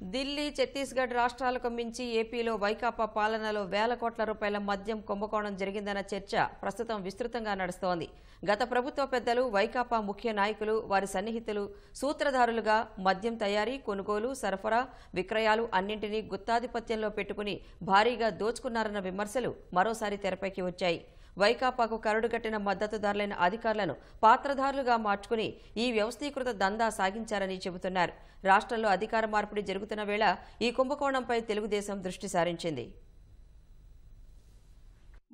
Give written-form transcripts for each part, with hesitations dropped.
ఢిల్లీ, ఛత్తీస్గఢ్ రాష్ట్రాలకు మించి ఏపీలో వైకాపా పాలనలో వేల కోట్ల రూపాయల మద్యం కుంభకోణం జరిగిందన్న చర్చ ప్రస్తుతం విస్తృతంగా నడుస్తోంది. గత ప్రభుత్వ పెద్దలు, వైకాపా ముఖ్య నాయకులు, వారి సన్నిహితులు సూత్రధారులుగా మద్యం తయారీ, కొనుగోలు, సరఫరా, విక్రయాలు అన్నింటినీ గుత్తాధిపత్యంలో పెట్టుకుని భారీగా దోచుకున్నారన్న విమర్శలు మరోసారి తెరపైకి వచ్చాయి. వైకాపాకు కరడుగట్టిన మద్దతుదారులైన అధికారులను పాత్రధారులుగా మార్చుకుని ఈ వ్యవస్థీకృత దందా సాగించారని చెబుతున్నారు. రాష్ట్రంలో అధికార మార్పిడి జరుగుతున్న వేళ ఈ కుంభకోణంపై తెలుగుదేశం దృష్టి సారించింది.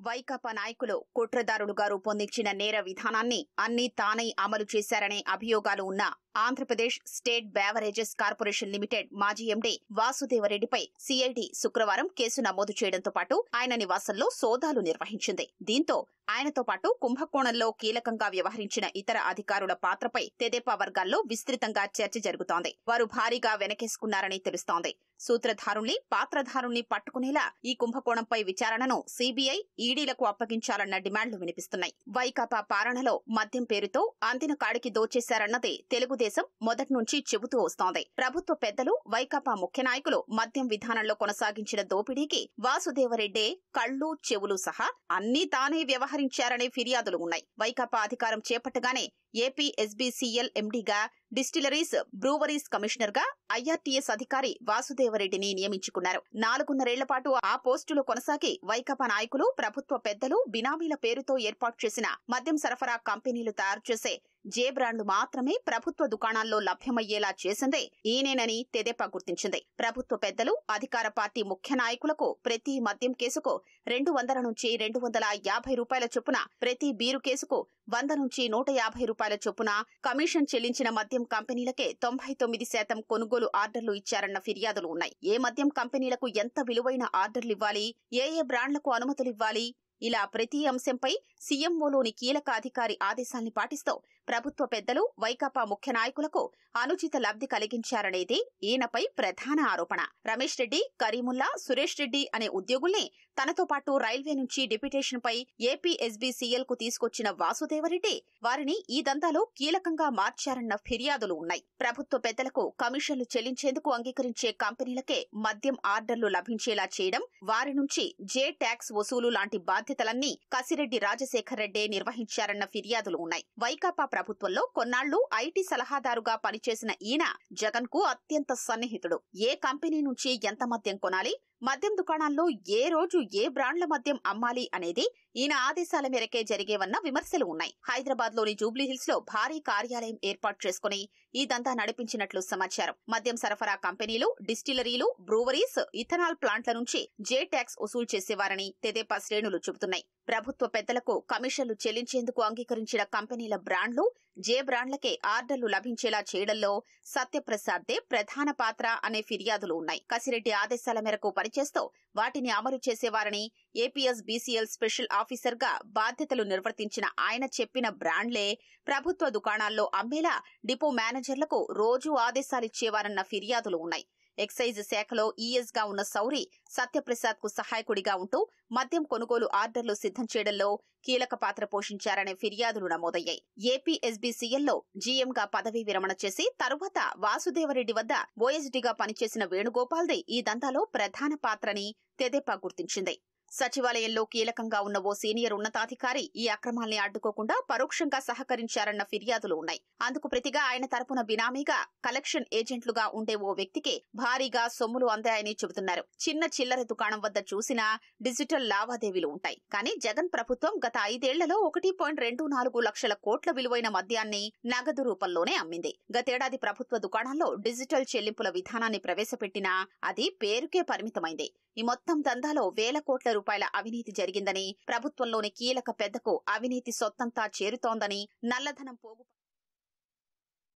వైకాపా నాయకులు కుట్రదారులుగా రూపొందించిన నేర విధానాన్ని అన్ని తానై అమలు చేశారనే అభియోగాలు ఉన్న Andhra Pradesh state beverages corporation limited మాజీ ఎండీ వాసుదేవరెడ్డిపై సిఐడి శుక్రవారం కేసు నమోదు చేయడంతో పాటు ఆయన నివాసంలో సోదాలు నిర్వహించింది. దీంతో ఆయనతో పాటు కుంభకోణంలో కీలకంగా వ్యవహరించిన ఇతర అధికారుల పాత్రపై తెదేపా వర్గాల్లో విస్తృతంగా చర్చ జరుగుతోంది. వారు భారీగా వెనకేసుకున్నారని తెలుస్తోంది. సూత్రధారుల్ని, పాత్రధారుల్ని పట్టుకునేలా ఈ కుంభకోణంపై విచారణను సీబీఐ, ఈడీలకు అప్పగించాలన్న డిమాండ్లు వినిపిస్తున్నాయి. వైకాపా పాలనలో మద్యం పేరుతో అందిన కాడికి దోచేశారన్నదే తెలుగుదేశం మొదటి నుంచి చెబుతూ వస్తోంది. ప్రభుత్వ పెద్దలు, వైకాపా ముఖ్య నాయకులు మద్యం విధానంలో కొనసాగించిన దోపిడీకి వాసుదేవరెడ్డే కళ్లు, చెవులు సహా అన్నీ తానే వ్యవహరించారనే ఫిర్యాదులు ఉన్నాయి. వైకాపా అధికారం చేపట్టగానే ఏపీ ఎస్బీసీఎల్ ఎండీగా, డిస్టిలరీస్, బ్రూవరీస్ కమిషనర్ గా ఐఆర్టీఎస్ అధికారి వాసుదేవరెడ్డిని నియమించుకున్నారు. 4.5 పాటు ఆ పోస్టులు కొనసాగి వైకాపా నాయకులు, ప్రభుత్వ పెద్దలు బినామీల పేరుతో ఏర్పాటు చేసిన మద్యం సరఫరా కంపెనీలు తయారు చేసే జే బ్రాండ్లు మాత్రమే ప్రభుత్వ దుకాణాల్లో లభ్యమయ్యేలా చేసిందే ఈయనేనని తెదేపా గుర్తించింది. ప్రభుత్వ పెద్దలు, అధికార పార్టీ ముఖ్య నాయకులకు ప్రతి మద్యం కేసుకు 200 నుంచి 250 రూపాయల చొప్పున, ప్రతి బీరు కేసుకు 100 నుంచి 150 రూపాయల చొప్పున కమిషన్ చెల్లించిన మద్యం కంపెనీలకే 99% కొనుగోలు ఆర్డర్లు ఇచ్చారన్న ఫిర్యాదులు ఉన్నాయి. ఏ మద్యం కంపెనీలకు ఎంత విలువైన ఆర్డర్లు ఇవ్వాలి, ఏ బ్రాండ్లకు అనుమతులివ్వాలి, ఇలా ప్రతి అంశంపై సీఎంఓలోని కీలక అధికారి ఆదేశాల్ని పాటిస్తూ ప్రభుత్వ పెద్దలు, వైకాపా ముఖ్య నాయకులకు అనుచిత లబ్ధి కలిగించారనేది ఈయనపై ప్రధాన ఆరోపణ. రమేష్ రెడ్డి, కరీముల్లా, సురేష్ రెడ్డి అనే ఉద్యోగుల్ని తనతో పాటు రైల్వే నుంచి డిప్యుటేషన్ పై ఏపీ ఎస్బీసీఎల్ కు తీసుకొచ్చిన వాసుదేవరెడ్డి వారిని ఈ దందాలో కీలకంగా మార్చారన్న ఫిర్యాదులు ఉన్నాయి. ప్రభుత్వ పెద్దలకు కమిషన్లు చెల్లించేందుకు అంగీకరించే కంపెనీలకే మద్యం ఆర్డర్లు లభించేలా చేయడం, వారి నుంచి జే ట్యాక్స్ వసూలు లాంటి బాధ్యతలన్నీ కసిరెడ్డి రాజశేఖర్ రెడ్డే నిర్వహించారన్న ఫిర్యాదులు ఉన్నాయి. వైకాపా ప్రభుత్వంలో కొన్నాళ్లు ఐటీ సలహాదారుగా పనిచేసిన ఈయన జగన్ కు అత్యంత సన్నిహితుడు. ఏ కంపెనీ నుంచి ఎంత మద్యం కొనాలి, మద్యం దుకాణాల్లో ఏ రోజు ఏ బ్రాండ్ల మద్యం అమ్మాలి అనేది ఈయన ఆదేశాల మేరకే జరిగేవన్న విమర్శలు ఉన్నాయి. హైదరాబాద్ లోని జూబ్లీహిల్స్ లో భారీ కార్యాలయం ఏర్పాటు చేసుకుని ఈ దందా నడిపించినట్లు సమాచారం. మద్యం సరఫరా కంపెనీలు, డిస్టిలరీలు, బ్రూవరీస్, ఇథనాల్ ప్లాంట్ల నుంచి జే ట్యాక్స్ వసూలు చేసేవారని తెదేపా శ్రేణులు చెబుతున్నాయి. ప్రభుత్వ పెద్దలకు కమిషన్లు చెల్లించేందుకు అంగీకరించిన కంపెనీల బ్రాండ్లు, జే బ్రాండ్లకే ఆర్డర్లు లభించేలా చేయడంలో సత్యప్రసాద్దే ప్రధాన పాత్ర అనే ఫిర్యాదులు ఉన్నాయి. కసిరెడ్డి ఆదేశాల మేరకు పనిచేస్తూ వాటిని అమలు చేసేవారని, ఏపీఎస్ బీసీఎల్ స్పెషల్ ఆఫీసర్ గా బాధ్యతలు నిర్వర్తించిన ఆయన చెప్పిన బ్రాండ్లే ప్రభుత్వ దుకాణాల్లో అమ్మేలా డిపో మేనేజర్లకు రోజూ ఆదేశాలిచ్చేవారన్న ఫిర్యాదులు ఉన్నాయి. ఎక్సైజ్ శాఖలో ఈఎస్ గా ఉన్న సౌరి సత్యప్రసాద్ కు సహాయకుడిగా ఉంటూ మద్యం కొనుగోలు ఆర్డర్లు సిద్ధం చేయడంలో కీలక పాత్ర పోషించారనే ఫిర్యాదులు నమోదయ్యాయి. ఏపీ ఎస్బీసీఎల్లో జీఎంగా పదవీ విరమణ చేసి తరువాత వాసుదేవరెడ్డి వద్ద ఓఎస్డీగా పనిచేసిన వేణుగోపాల్దే ఈ దందాలో ప్రధాన పాత్రని తెదేపా గుర్తించింది. సచివాలయంలో కీలకంగా ఉన్న ఓ సీనియర్ ఉన్నతాధికారి ఈ అక్రమాల్ని అడ్డుకోకుండా పరోక్షంగా సహకరించారన్న ఫిర్యాదులు ఉన్నాయి. అందుకు ప్రతిగా ఆయన తరపున బినామీగా కలెక్షన్ ఏజెంట్లుగా ఉండే ఓ వ్యక్తికి భారీగా సొమ్ములు అందాయని చెబుతున్నారు. చిన్న చిల్లర దుకాణం వద్ద చూసినా డిజిటల్ లావాదేవీలు ఉంటాయి. కానీ జగన్ ప్రభుత్వం గత 5 ఏళ్లలో 1.24 లక్షల కోట్ల విలువైన మద్యాన్ని నగదు రూపంలోనే అమ్మింది. గతేడాది ప్రభుత్వ దుకాణాల్లో డిజిటల్ చెల్లింపుల విధానాన్ని ప్రవేశపెట్టినా అది పేరుకే పరిమితమైంది. ఈ మొత్తం దందాలో వేల కోట్ల రూపాయల అవినీతి జరిగిందని, ప్రభుత్వంలోని కీలక పెద్దకు అవినీతి సొత్తంతా చేరుతోందని, నల్లధనం పోగు